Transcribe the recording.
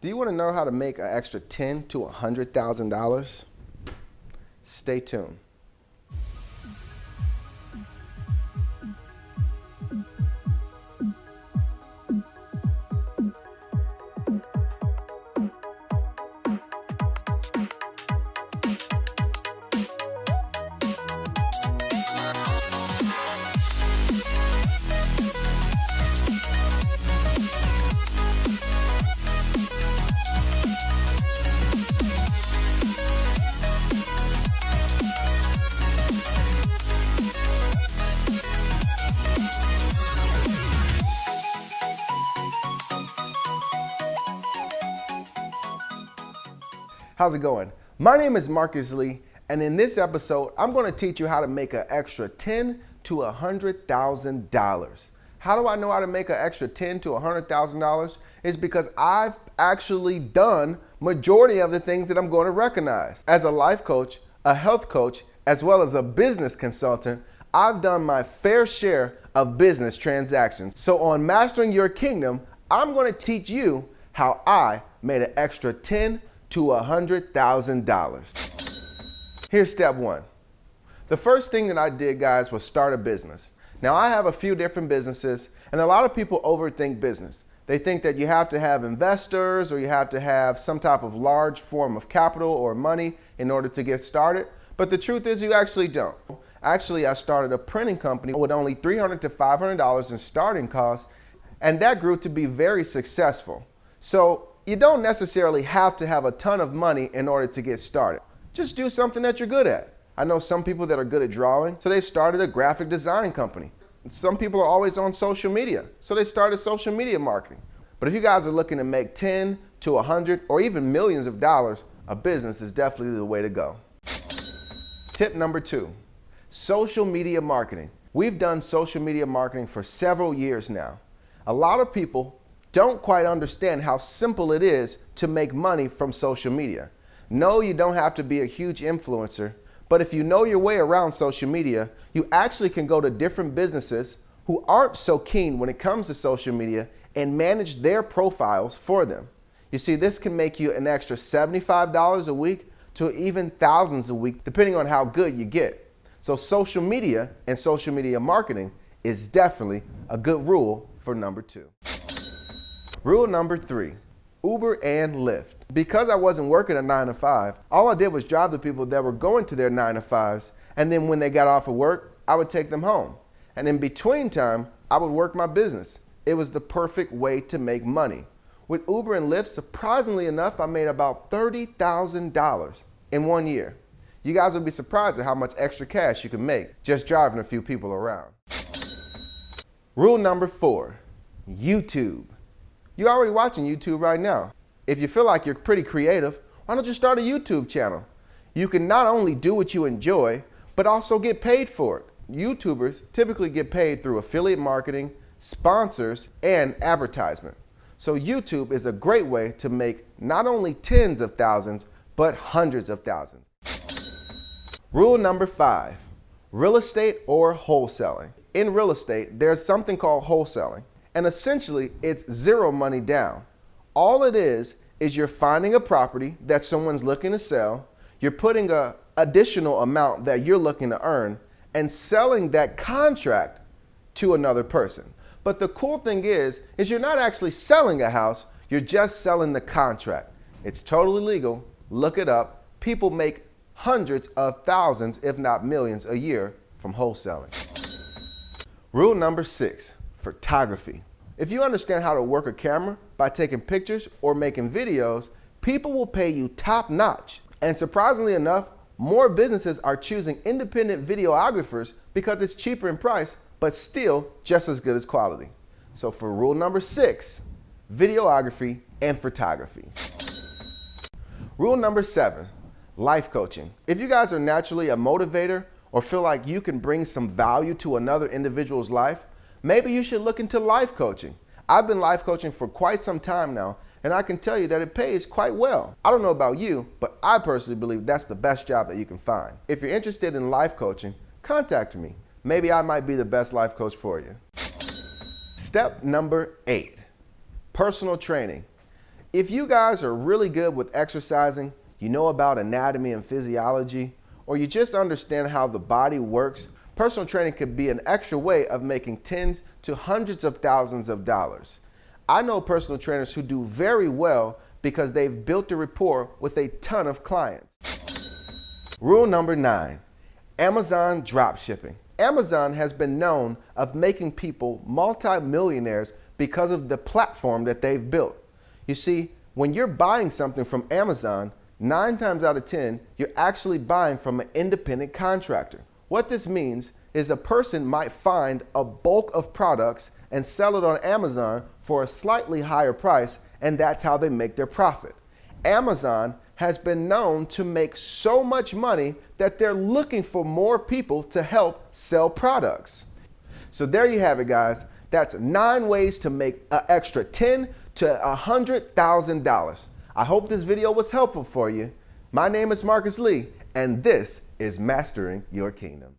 Do you want to know how to make an extra $10,000 to $100,000? Stay tuned. How's it going? My name is Marcus Lee, and in this episode, I'm going to teach you how to make an extra $10,000 to $100,000. How do I know how to make an extra $10,000 to $100,000? It's because I've actually done majority of the things that I'm going to recognize. As a life coach, a health coach, as well as a business consultant, I've done my fair share of business transactions. So on Mastering Your Kingdom, I'm going to teach you how I made an extra $10,000 to $100,000. Here's step one. The first thing that I did, guys, was start a business. Now, I have a few different businesses, and a lot of people overthink business. They think that you have to have investors or you have to have some type of large form of capital or money in order to get started. But the truth is you actually don't. Actually, I started a printing company with only $300 to $500 in starting costs, and that grew to be very successful. So you don't necessarily have to have a ton of money in order to get started. Just do something that you're good at. I know some people that are good at drawing, so they started a graphic design company. Some people are always on social media, so they started social media marketing. But if you guys are looking to make 10 to 100 or even millions of dollars, a business is definitely the way to go. Tip number 2, social media marketing. We've done social media marketing for several years now. A lot of people don't quite understand how simple it is to make money from social media. No, you don't have to be a huge influencer, but if you know your way around social media, you actually can go to different businesses who aren't so keen when it comes to social media and manage their profiles for them. You see, this can make you an extra $75 a week to even thousands a week, depending on how good you get. So social media and social media marketing is definitely a good rule for number 2. Rule number 3, Uber and Lyft. Because I wasn't working a 9 to 5, all I did was drive the people that were going to their 9 to 5s, and then when they got off of work, I would take them home. And in between time, I would work my business. It was the perfect way to make money. With Uber and Lyft, surprisingly enough, I made about $30,000 in 1 year. You guys would be surprised at how much extra cash you can make just driving a few people around. Rule number 4, YouTube. You're already watching YouTube right now. If you feel like you're pretty creative, why don't you start a YouTube channel? You can not only do what you enjoy, but also get paid for it. YouTubers typically get paid through affiliate marketing, sponsors, and advertisement. So YouTube is a great way to make not only tens of thousands, but hundreds of thousands. Rule number 5, real estate or wholesaling. In real estate, there's something called wholesaling. And essentially, it's zero money down. All it is you're finding a property that someone's looking to sell, you're putting an additional amount that you're looking to earn, and selling that contract to another person. But the cool thing is you're not actually selling a house, you're just selling the contract. It's totally legal. Look it up. People make hundreds of thousands, if not millions, a year from wholesaling. Rule number 6. Photography. If you understand how to work a camera by taking pictures or making videos, people will pay you top notch. And surprisingly enough, more businesses are choosing independent videographers because it's cheaper in price, but still just as good as quality. So for rule number 6, videography and photography. Rule number 7, life coaching. If you guys are naturally a motivator or feel like you can bring some value to another individual's life, maybe you should look into life coaching. I've been life coaching for quite some time now, and I can tell you that it pays quite well. I don't know about you, but I personally believe that's the best job that you can find. If you're interested in life coaching, contact me. Maybe I might be the best life coach for you. Step number 8, personal training. If you guys are really good with exercising, you know about anatomy and physiology, or you just understand how the body works, personal training could be an extra way of making tens to hundreds of thousands of dollars. I know personal trainers who do very well because they've built a rapport with a ton of clients. Rule number 9, Amazon dropshipping. Amazon has been known of making people multi-millionaires because of the platform that they've built. You see, when you're buying something from Amazon, 9 times out of 10, you're actually buying from an independent contractor. What this means is a person might find a bulk of products and sell it on Amazon for a slightly higher price, and that's how they make their profit. Amazon has been known to make so much money that they're looking for more people to help sell products. So there you have it, guys. That's 9 ways to make an extra $10,000 to $100,000. I hope this video was helpful for you. My name is Marcus Lee, and this is Mastering Your Kingdom.